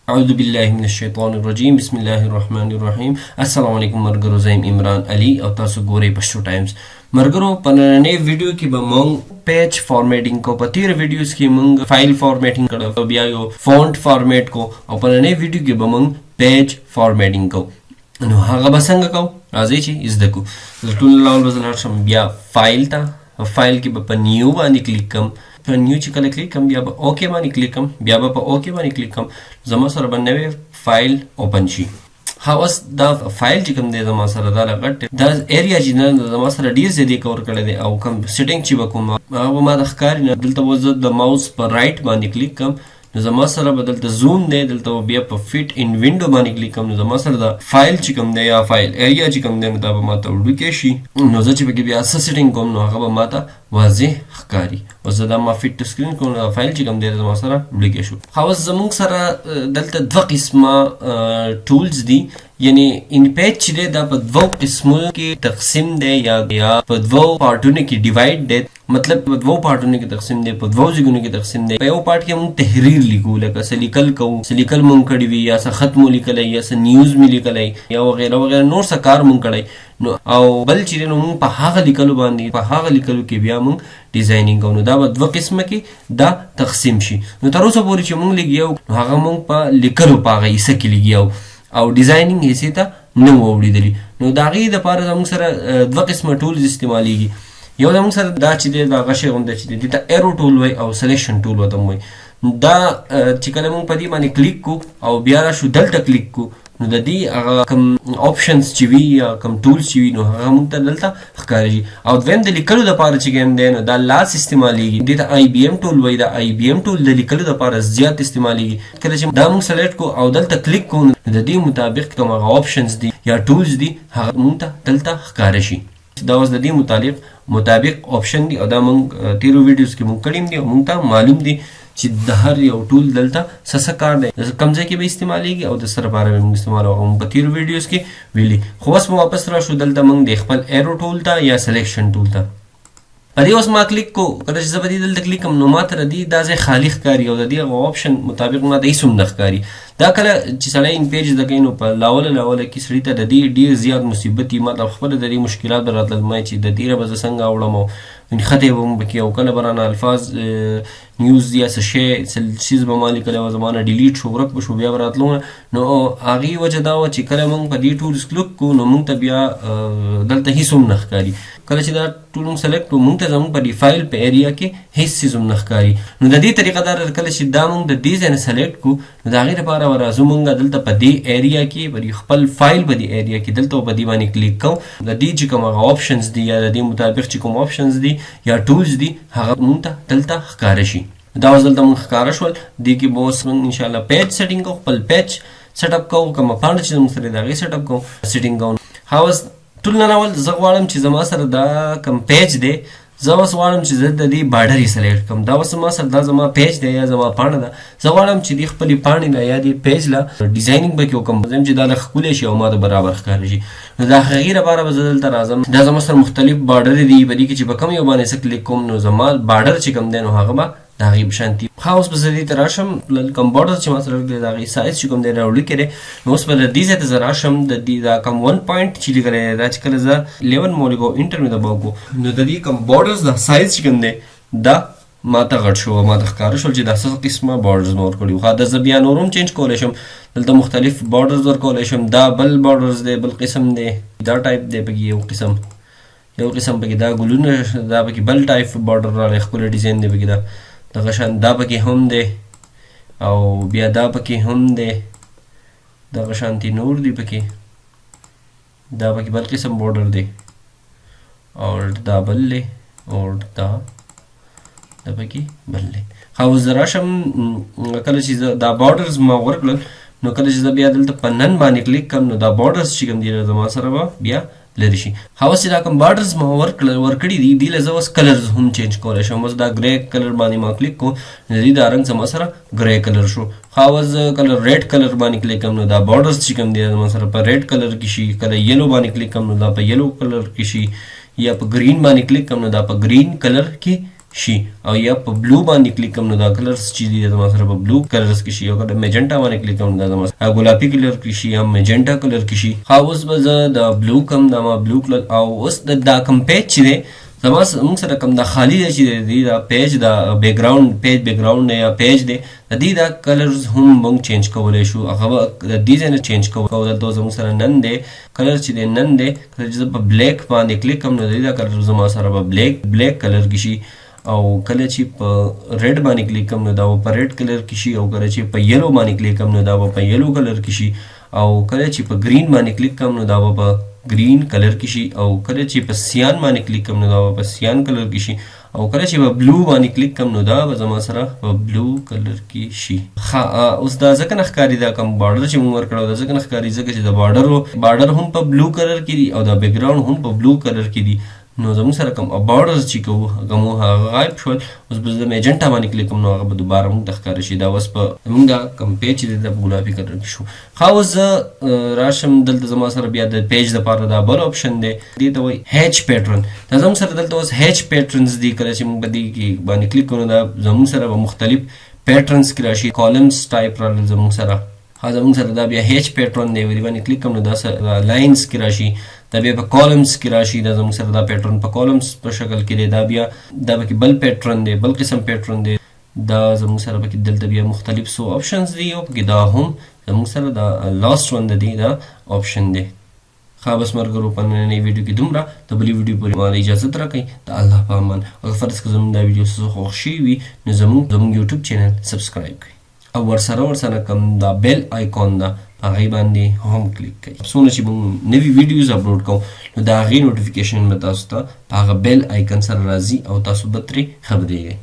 اعوذ بالله من الشیطان الرجیم بسم الله الرحمن الرحیم. السلام علیکم مرګرو، زیم عمران علي او تاسو ګورئ پښتو ټایمز. مرګرو په نننۍ ویډیو کې به مونږ پیج فارمیټینګ کو. په تیر ویډیوز کې مونږ فایل فارمیټینګ کړو، بیا یو فونټ فارمیټ کو، او په نننۍ ویډیو کې به مونږ پیج فارمیټینګ کو. نو هغه به څنګه کو؟ راځئ چې زده کو. ټول لاول به زه شم بیا فایل ته، فایل کې به په نیو باندې کلیک کوم. په نیو چې کله کلیک کوم بیا به اوکې باندې کلیک کوم، بیا به په اوکې باندې کلیک کوم. زما سره به نوی فایل اوپن شي. اوس دا فایل چې کوم دی زما سره دا لغټ دا ایریا چې نه زما سره ډیر زیاتې کور کړی دی، او کوم سیټینګ چې به کوم هغه به ما د ښکاري نه. دلته به زه د ماوس په رایټ باندې کلیک کوم، نو زما سره به دلته زوم دی، دلته بیا په فیټ ان وینډو باندې کلیک کوم. نو زما سره دا فایل چې کوم دی یا فایل ایریا چې کوم دی نو دا به ماته وړوکی شي. نو زه چې پکې بیا څه سیټینګ کوم نو هغه به ماته واضح ښکاري. اوس زه دا ما فیټ ټو سکرین کوم، دا فایل چې کوم دی زما سره وړوکی شو. اوس زموږ سره دلته دوه قسمه ټولز دي، یعنی انپیج چې دی دا په دوو قسمو کې تقسیم دی یا په دوو پارټونو کې ډیوایډ دی. مطلب په دوو پارټونو کې تقسیم دی، په دوو ځایونو کې تقسیم دی. په یو پارټ کې موږ تحریر لیکو، لکه څه لیکل کوو، څه لیکل موږ کړي وي، یا څه خط مو لیکلی، یا څه نیوز مې لیکلی، یا وغیره وغیره نور څه کار موږ کړی. نو او بل چې دی نو موږ په هغه لیکلو باندې په هغه لیکلو کې بیا موږ ډیزاینینګ کوو. نو دا به دوه قسمه کې دا تقسیم شي. نو تر اوسه پورې چې موږ لګیو نو هغه موږ په لیکلو په هغه حصه کې لګیو او ډیزاینینګ حصې ته نه وو اوړېدلي. نو د هغې دپاره زموږ سره دوه قسمه ټولز استعمالیږي. یو زموږ سره دا چې دی دا هغه شی غونډه چې دی دې ته ایرو ټول وایي او سلیکشن ټول ورته وایي. دا چې کله موږ په دې باندې کلیک کو او بیا راشو دلته کلیک کو نو د دې هغه کوم آپشنز چې وي یا کوم ټولز چې وي نو هغه موږ ته دلته ښکارېږي. او دویم د لیکلو دپاره چې کوم دی نو دا لاس استعمالیږي، دې ته آی بي ایم ټول وایي. دا آی بي ایم ټول د لیکلو دپاره زیات استعمالیږي. کله چې دا موږ سلیکټ کو او دلته کلیک کو نو د دې مطابق کوم هغه آپشنز دي یا ټولز دي هغه موږ ته دلته ښکاره شي. دا اوس د دې مطابق آپشن دي او دا موږ تیرو ویډیوز کې موږ کړي دي او موږ ته معلوم دي چې د هر یو ټول دلته څه کار دی، کوم ځای کې به استعمالیږي او د څه لپاره به موږ استعمالوو. موږ په تیرو ویډیوز کې ویلي. خو اوس مو واپس راشو دلته موږ د خپل ایرو ټول ته یا سلیکشن ټول ته. په دې اوس ما کلیک کو، کله چې زه په دې دلته کلیک کوم نو ما ته د دې دا ځای خالي ښکاري او د دې هغه آپشن مطابق ما ته هېڅ هم نه ښکاري. دا کله چې سړی انپیج زده کوي نو په لاوله کې سړي ته د دې ډېر زیات مصیبت وي. ما ته خپله د دې مشکلات به راتلل، ما چې د تېره به زه څنګه اوړم او خطې به م پکې او کله به رانه الفاظ نیوز یا څه شی څه څیز به ما لیکلی وه زما نه ډیلیټ شو، ورک به شو، بیا به راتلو نه. نو هغې وجه دا وه چې کله موږ په دې ټولز کلیک کړو نو موږ ته بیا دلته هېڅ هم نه ښکاري. کله چې دا ټول موږ سلیکټ کړو موږ ته زموږ په دې فایل په ایریا کې هېڅ څیز هم نه ښکاري. نو د دې طریقه دا ده کله چې دا موږ د دې ځای نه سلیکټ کړو نو د هغې لپاره به راځو موږ دلته په دې ایریا کې په خپل فایل په دې ایریا کې دلته په دې باندې کلیک کوو. د دې چې کوم هغه آپشنز دي یا د دې مطابق چې کوم آپشنز دي یا ټولز دي هغه موږ ته دلته ښکاره شي. دا اوس دلته موږ ښکاره شول. دې کې به اوس موږ انشاءالله پیج سیټینګ کوو، خپل پیج سیټ اپ کوو، کومه پاڼه چې زموږ سره د هغې سیټ اپ کوو سیټینګ کوو. اوس ټول نه اول زه غواړم چې زما سره دا کوم پیج دی زه اوس غواړم چې زه د دې باډر یې سلیکټ کړم. دا اوس زما سره دا زما پیج دی یا زما پاڼه ده. زه غواړم چې دې خپلې پاڼې له یا دې پیج له ډیزاینینګ به کې وکړم چې دا له ښکلی شي او ما ته برابر ښکاره شي. نو د هغې لپاره به زه دلته راځم. دا زما سره مختلف باډرې دي، په دې کې چې په کوم یو باندې څه کلیک کوم نو زما باډر چې کوم دی نو هغه به د هغې په شانتي. اوس به زه دې ته راشم کوم باډر چې ما سره د هغې سایز چې کوم دی راوړي دی نو اوس به د دې ځای ته زه راشم. د دې دا کوم 1 پوینټ چې لیکلی دی دا چې کله زه 11 مو لیکو انټر مې دباو کړو نو د دې کوم باډرز دا سایز چې کوم دی دا ما ته غټ شو، ما ته ښکاره شول چې دا څه قسمه باډرز مې ورکړي وو. دا زه بیا نور هم چینج کولی شم، دلته مختلف باډرز ورکولی شم. دا بل باډرز دی، بل قسم دی، دا ټایپ دی پکې یو قسم پکې دا ګلونه، دا پکې بل ټایپ باډر راغلی ښکلی ډیزاین دی پکې دا دغه شان، دا پکې هم دی او بیا دا پکې هم دی دغه شانتي نور دی پکې، دا پکې بل قسم باډر دی اور دا بل دی اور دا پکې بل دی. اوس زه راشم کله چې دا باډرز ما ورکړل نو کله چې زه بیا دلته په نن باندې کلیک کړم نو دا باډرز چې کوم دي زما سره به بیا لرې شي. اوس چې دا کوم باډرز ما ورکړي دي دې له زه اوس کلرز هم چینج کولی شم. اوس دا ګرې کلر باندې ما کلیک کوم نو د دې دا رنګ زما سره ګرې کلر شو. اوس زه کله ریډ کلر باندې کلیک کوم نو دا باډرز چې کوم دي زما سره په ریډ کلر کې شي. کله یلو باندې کلیک کوم نو دا په یلو کلر کې شي، یا په ګرین باندې کلیک کوم نو دا په ګرین کلر کې شي او یا په بلو باندې کلیک کوم نو دا کلرز چې دي زما سره په بلو کلرز کې شي او کله میجنټا باندې کلیک کوم دا زما سره ګلابي کلر کې شي یا میجنټا کلر کې شي. اوس به زه د بلو کوم دا ما بلو کلر او اوس دا کوم پیج چې دی زما موږ سره کوم دا خالی دی چې دی دا پیج دا بیک گراوند پیج بیک گراوند یا پیج دی د دې دا کلرز هم موږ چینج کولای شو هغه د ډیزاین چینج کولای دلته زموږ سره نن دی کلر چې دی نن دی کله چې په بلیک باندې کلیک کوم نو دا کلر زما سره په بلیک کلر کې شي او کله چې په ریډ باندې کلیک کوم نو دا په ریډ کلر کې شي او کله چې په یلو باندې کلیک کوم نو دا په یلو کلر کې شي او کله چې په گرین باندې کلیک کوم نو دا په گرین کلر کې شي او کله چې په سیان باندې کلیک کوم نو دا په سیان کلر کې شي او کله چې په بلو باندې کلیک کوم نو دا زما سره په بلو کلر کې شي. اوس دا ځکه نه ښکاري دا کوم بارډر چې موږ ورکړو دا ځکه نه ښکاري ځکه چې د بارډر هم په بلو کلر کې دي او دا بیک گراوند هم په بلو کلر کې دي نو زموږ سره کوم بارډرز چې کوو هغه مو غایب شول. اوس به زه میجنټا باندې کلیک کوم نو هغه به دوباره موږ ته ښکاره شي. دا اوس په موږ دا کوم پیج چې دی د ګلابي کلر کې شو. اوس زه راشم دلته زما سره بیا د پیج دپاره دا بل آپشن دی دې ته وایي هیچ پیټرن. دا زموږ سره دلته اوس هیچ پیټرنز دي کله چې موږ به دې کې باندې کلیک کوو دا زموږ سره به مختلف پیټرنز کې راشي کالمز ټایپ راغلل زموږ سره. زموږ سره دا بیا هیچ پیټرن دی ورې باندې کلیک کوم نو دا لاینز کې راشي دا بیا په کالمز کې راشي دا زموږ سره دا پیټرن په کالمز په شکل کې دی دا بیا دا پکې بل پیټرن دی بل قسم پیټرن دی دا زموږ سره پکې دلته بیا مختلف سو آپشنز دي او پکې دا هم زموږ سره دا لاست ون دی دا آپشن دی. بس مرګرو په نننۍ ویډیو کې دومره د بلې ویډیو پورې ماله اجازه راکړئ د الله په امان. اگر فرض که زموږ دا ویډیو ستاسو خوښ شوي وي نو زموږ یوټیوب چینل سبسکرایب کړئ او ورسره کوم دا بیل آیکون ده هغې باندې هم کلیک کړئ. څومره چې موږ نوي ویډیوز اپلوډ کوو نو د هغې نوټیفیکیشن به تاسو ته په هغه بیل آیکن سره راځي او تاسو به ترې خبرېږئ.